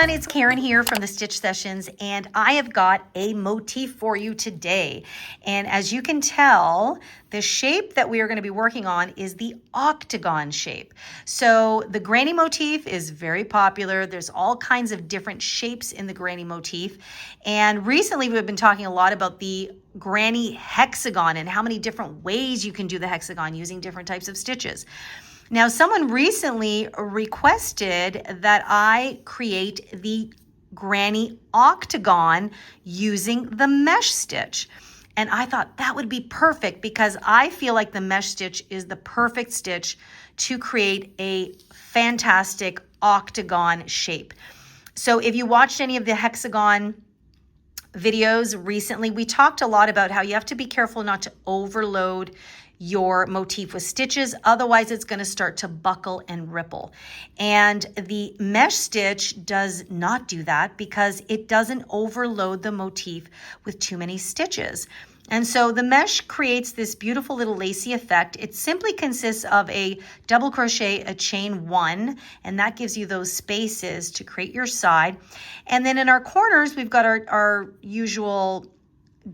everyone, it's Karen here from the Stitch Sessions, and I have got a motif for you today. And as you can tell, the shape that we are going to be working on is the octagon shape. So the granny motif is very popular. There's all kinds of different shapes in the granny motif. And recently we've been talking a lot about the granny hexagon and how many different ways you can do the hexagon using different types of stitches. Now, someone recently requested that I create the granny octagon using the mesh stitch. And I thought that would be perfect because I feel like the mesh stitch is the perfect stitch to create a fantastic octagon shape. So if you watched any of the hexagon videos recently, we talked a lot about how you have to be careful not to overload your motif with stitches, otherwise it's going to start to buckle and ripple. And the mesh stitch does not do that because it doesn't overload the motif with too many stitches. And so the mesh creates this beautiful little lacy effect. It simply consists of a double crochet, a chain one, and that gives you those spaces to create your side. And then in our corners, we've got our usual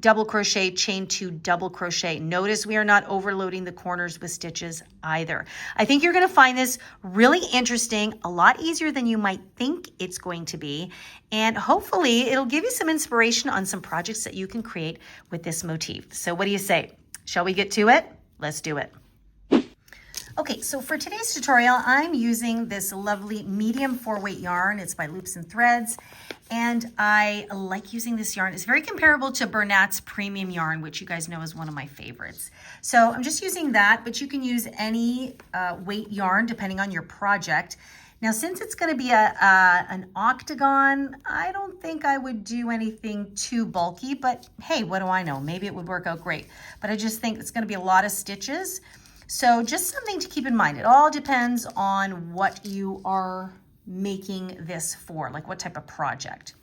double crochet, chain two, double crochet. Notice we are not overloading the corners with stitches either. I think you're going to find this really interesting, a lot easier than you might think it's going to be, and hopefully it'll give you some inspiration on some projects that you can create with this motif. So what do you say? Shall we get to it? Let's do it. Okay, so for today's tutorial, I'm using this lovely medium 4-weight yarn. It's by Loops and Threads, and I like using this yarn. It's very comparable to Bernat's premium yarn, which you guys know is one of my favorites. So I'm just using that, but you can use any weight yarn depending on your project. Now, since it's going to be an octagon, I don't think I would do anything too bulky, but hey, what do I know? Maybe it would work out great. But I just think it's going to be a lot of stitches. So just something to keep in mind. It all depends on what you are making this for, like what type of project.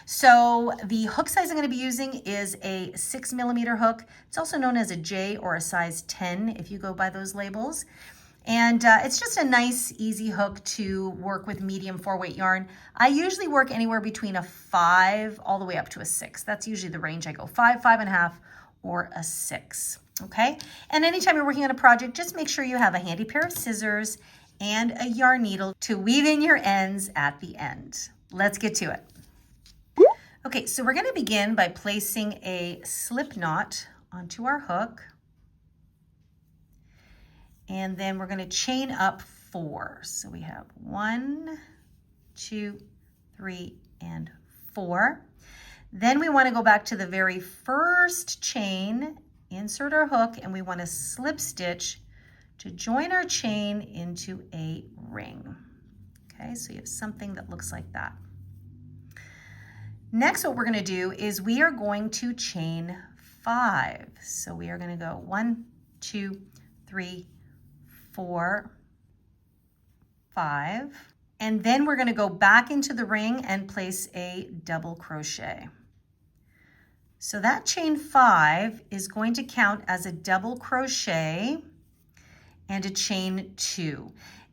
So the hook size I'm going to be using is a 6mm hook. It's also known as a J or a size 10 if you go by those labels. And it's just a nice, easy hook to work with medium 4-weight yarn. I usually work anywhere between a 5 all the way up to a 6. That's usually the range I go, 5, 5.5, or a 6. Okay, and anytime you're working on a project, just make sure you have a handy pair of scissors and a yarn needle to weave in your ends at the end. Let's get to it. Okay, so we're going to begin by placing a slip knot onto our hook. And then we're going to chain up 4. So we have 1, 2, 3, and 4. Then we want to go back to the very first chain, insert our hook, and we want to slip stitch to join our chain into a ring. Okay, so you have something that looks like that. Next, what we're going to do is we are going to chain 5. So we are going to go 1, 2, 3, 4, 5. And then we're going to go back into the ring and place a double crochet. So that chain 5 is going to count as a double crochet and a chain 2.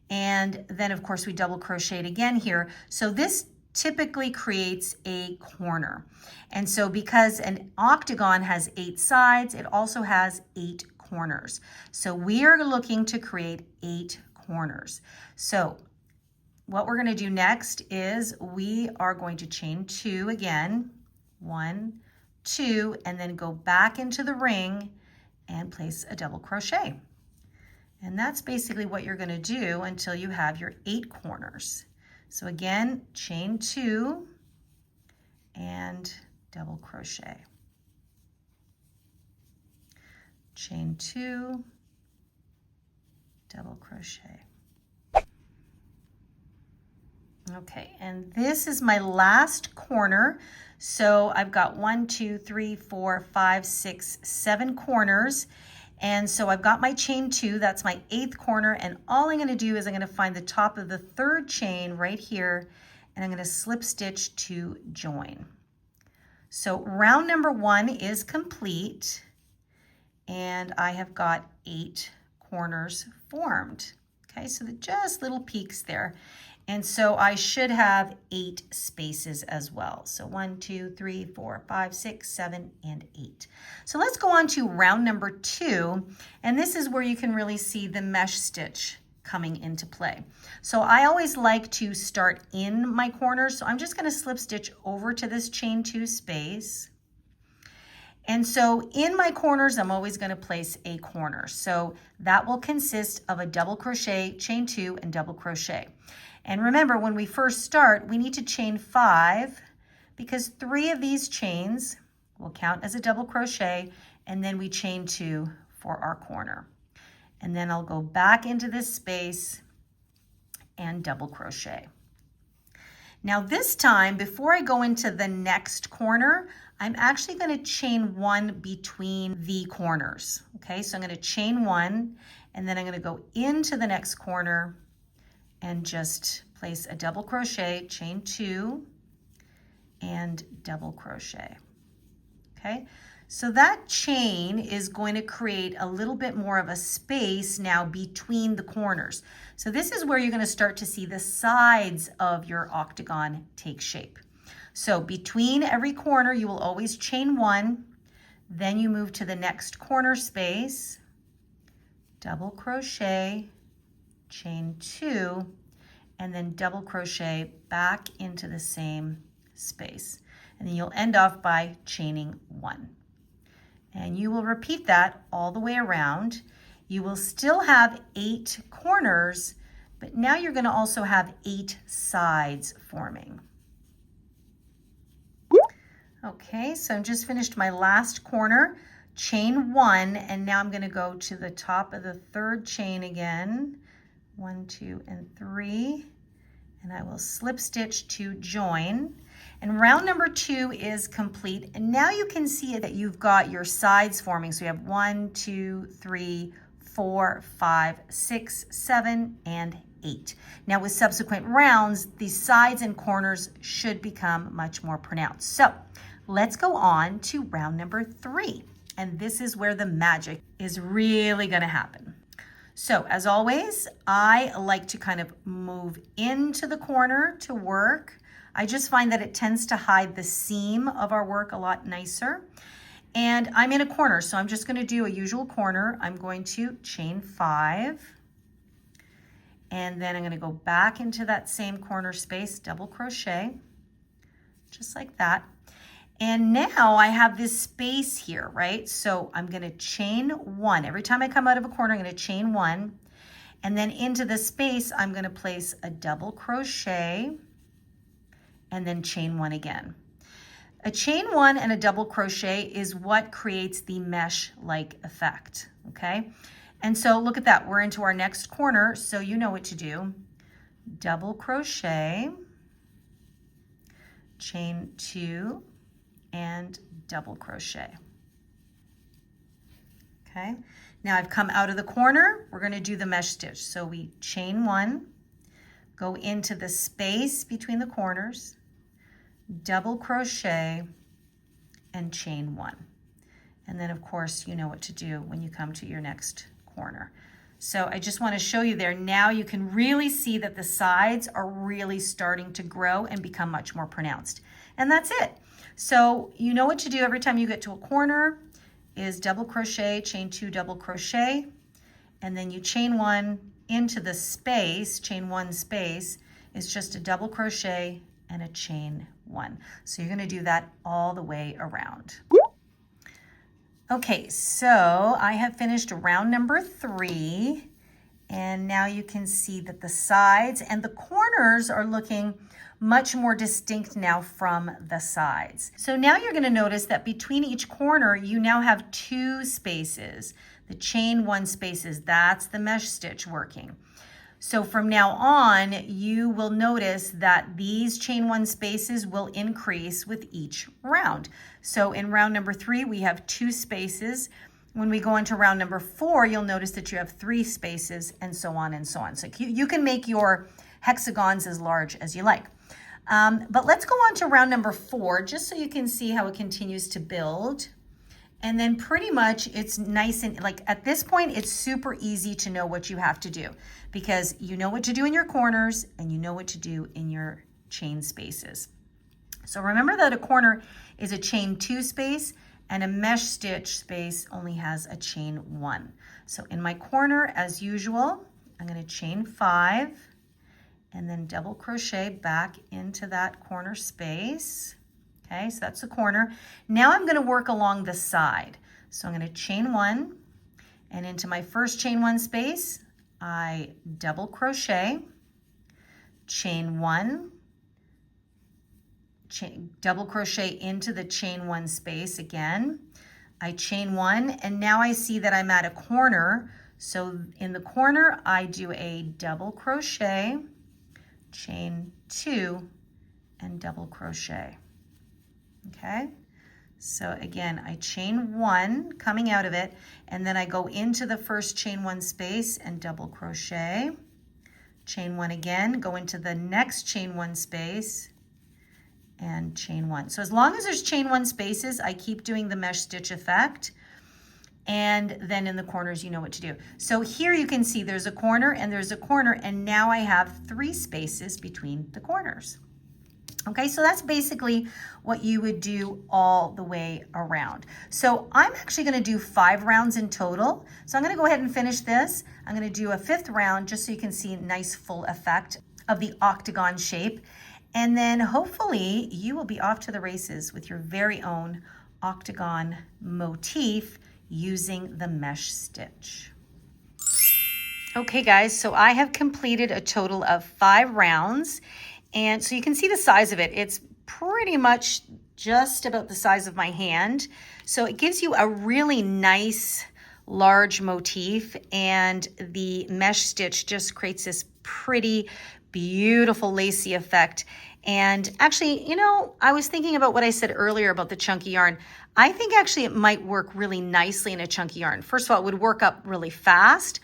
And then of course we double crocheted again here. So this typically creates a corner. And so because an octagon has 8 sides, it also has 8 corners. So we are looking to create 8 corners. So what we're going to do next is we are going to chain 2 again, 1, 2, and then go back into the ring and place a double crochet. And that's basically what you're going to do until you have your 8 corners. So again, chain 2 and double crochet. Chain 2, double crochet. Okay, and this is my last corner. So I've got 1, 2, 3, 4, 5, 6, 7 corners. And so I've got my chain 2, that's my 8th corner. And all I'm gonna do is I'm gonna find the top of the 3rd chain right here, and I'm gonna slip stitch to join. So round number 1 is complete, and I have got 8 corners formed. Okay, so just little peaks there. And so I should have 8 spaces as well. So 1, 2, 3, 4, 5, 6, 7, and 8. So let's go on to round number 2. And this is where you can really see the mesh stitch coming into play. So I always like to start in my corners. So I'm just going to slip stitch over to this chain 2 space. And so in my corners, I'm always going to place a corner. So that will consist of a double crochet, chain 2, and double crochet. And remember, when we first start, we need to chain 5 because 3 of these chains will count as a double crochet, and then we chain 2 for our corner. And then I'll go back into this space and double crochet. Now this time, before I go into the next corner, I'm actually going to chain 1 between the corners. Okay, so I'm going to chain 1, and then I'm going to go into the next corner and just place a double crochet, chain 2, and double crochet. Okay, so that chain is going to create a little bit more of a space now between the corners. So this is where you're going to start to see the sides of your octagon take shape. So between every corner, you will always chain 1, then you move to the next corner space, double crochet, chain 2, and then double crochet back into the same space. And then you'll end off by chaining 1. And you will repeat that all the way around. You will still have 8 corners, but now you're going to also have 8 sides forming. Okay, so I've just finished my last corner, chain 1, and now I'm going to go to the top of the 3rd chain again, 1, 2, and 3, and I will slip stitch to join. And round number 2 is complete, and now you can see that you've got your sides forming. So you have 1, 2, 3, 4, 5, 6, 7, and 8. Now with subsequent rounds, the sides and corners should become much more pronounced. So let's go on to round number 3. And this is where the magic is really going to happen. So as always, I like to kind of move into the corner to work. I just find that it tends to hide the seam of our work a lot nicer. And I'm in a corner, so I'm just going to do a usual corner. I'm going to chain 5. And then I'm going to go back into that same corner space, double crochet, just like that. And now I have this space here, right? So I'm going to chain 1. Every time I come out of a corner, I'm going to chain 1. And then into the space, I'm going to place a double crochet and then chain 1 again. A chain 1 and a double crochet is what creates the mesh-like effect, okay? And so look at that. We're into our next corner, so you know what to do. Double crochet, chain 2, and double crochet. Okay, now I've come out of the corner. We're going to do the mesh stitch. So we chain 1, go into the space between the corners, double crochet, and chain 1. And then of course you know what to do when you come to your next corner. So I just want to show you there. Now you can really see that the sides are really starting to grow and become much more pronounced. And that's it. So you know what to do every time you get to a corner is double crochet, chain 2, double crochet, and then you chain 1 into the space. Chain 1 space is just a double crochet and a chain 1. So you're going to do that all the way around. Okay, so I have finished round number 3, and now you can see that the sides and the corners are looking much more distinct now from the sides. So now you're going to notice that between each corner, you now have 2 spaces. The chain 1 spaces, that's the mesh stitch working. So from now on, you will notice that these chain 1 spaces will increase with each round. So in round number 3, we have 2 spaces. When we go into round number 4, you'll notice that you have 3 spaces, and so on and so on. So you can make your hexagons as large as you like. But let's go on to round number 4, just so you can see how it continues to build. And then pretty much it's nice and like at this point, it's super easy to know what you have to do because you know what to do in your corners and you know what to do in your chain spaces. So remember that a corner is a chain 2 space and a mesh stitch space only has a chain 1. So in my corner, as usual, I'm going to chain 5 and then double crochet back into that corner space. Okay, so that's the corner. Now I'm going to work along the side. So I'm going to chain 1 and into my first chain 1 space, I double crochet, chain 1, double crochet into the chain 1 space again. I chain 1 and now I see that I'm at a corner. So in the corner, I do a double crochet, chain 2, and double crochet. Okay, so again, I chain 1 coming out of it, and then I go into the first chain 1 space and double crochet, chain 1 again, go into the next chain 1 space, and chain 1. So as long as there's chain 1 spaces, I keep doing the mesh stitch effect. And then in the corners, you know what to do. So here you can see there's a corner and there's a corner, and now I have 3 spaces between the corners. Okay, so that's basically what you would do all the way around. So I'm actually going to do 5 rounds in total. So I'm going to go ahead and finish this. I'm going to do a 5th round just so you can see a nice full effect of the octagon shape. And then hopefully you will be off to the races with your very own octagon motif using the mesh stitch. Okay guys, so I have completed a total of 5 rounds. And so you can see the size of it. It's pretty much just about the size of my hand. So it gives you a really nice large motif, and the mesh stitch just creates this pretty beautiful lacy effect. And actually, you know, I was thinking about what I said earlier about the chunky yarn. I think actually it might work really nicely in a chunky yarn. First of all, it would work up really fast.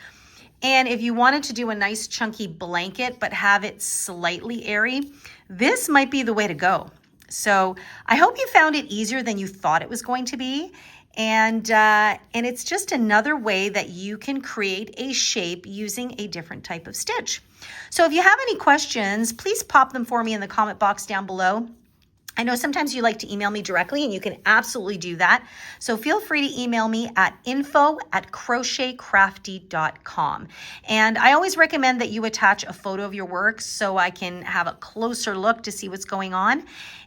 And if you wanted to do a nice chunky blanket, but have it slightly airy, this might be the way to go. So I hope you found it easier than you thought it was going to be. And it's just another way that you can create a shape using a different type of stitch. So if you have any questions, please pop them for me in the comment box down below. I know sometimes you like to email me directly, and you can absolutely do that. So feel free to email me at info@crochetcrafty.com. And I always recommend that you attach a photo of your work so I can have a closer look to see what's going on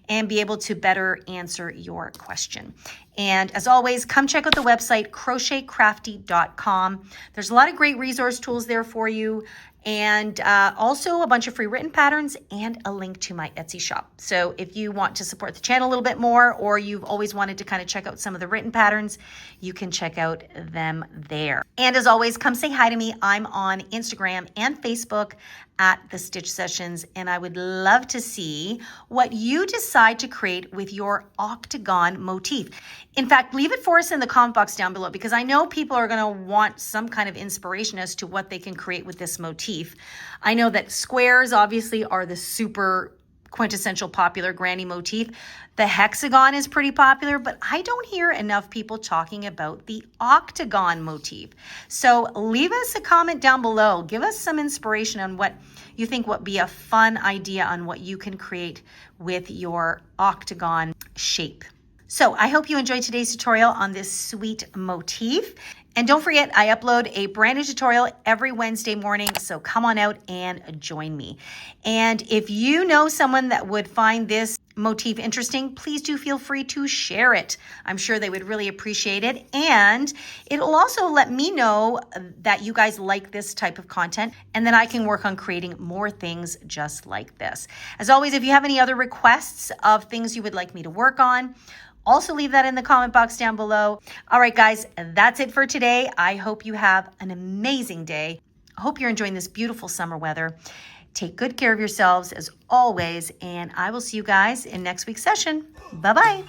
and be able to better answer your question. And as always, come check out the website, crochetcrafty.com. There's a lot of great resource tools there for you, and also a bunch of free written patterns and a link to my Etsy shop. So if you want to support the channel a little bit more, or you've always wanted to kind of check out some of the written patterns, you can check out them there. And as always, come say hi to me. I'm on Instagram and Facebook at The Stitch Sessions, and I would love to see what you decide to create with your octagon motif. In fact, leave it for us in the comment box down below, because I know people are going to want some kind of inspiration as to what they can create with this motif. I know that squares obviously are the super quintessential popular granny motif. The hexagon is pretty popular, but I don't hear enough people talking about the octagon motif. So leave us a comment down below. Give us some inspiration on what you think would be a fun idea on what you can create with your octagon shape. So I hope you enjoyed today's tutorial on this sweet motif. And don't forget, I upload a brand new tutorial every Wednesday morning, so come on out and join me. And if you know someone that would find this motif interesting, please do feel free to share it. I'm sure they would really appreciate it. And it'll also let me know that you guys like this type of content, and then I can work on creating more things just like this. As always, if you have any other requests of things you would like me to work on, also leave that in the comment box down below. All right, guys, that's it for today. I hope you have an amazing day. I hope you're enjoying this beautiful summer weather. Take good care of yourselves as always, and I will see you guys in next week's session. Bye-bye.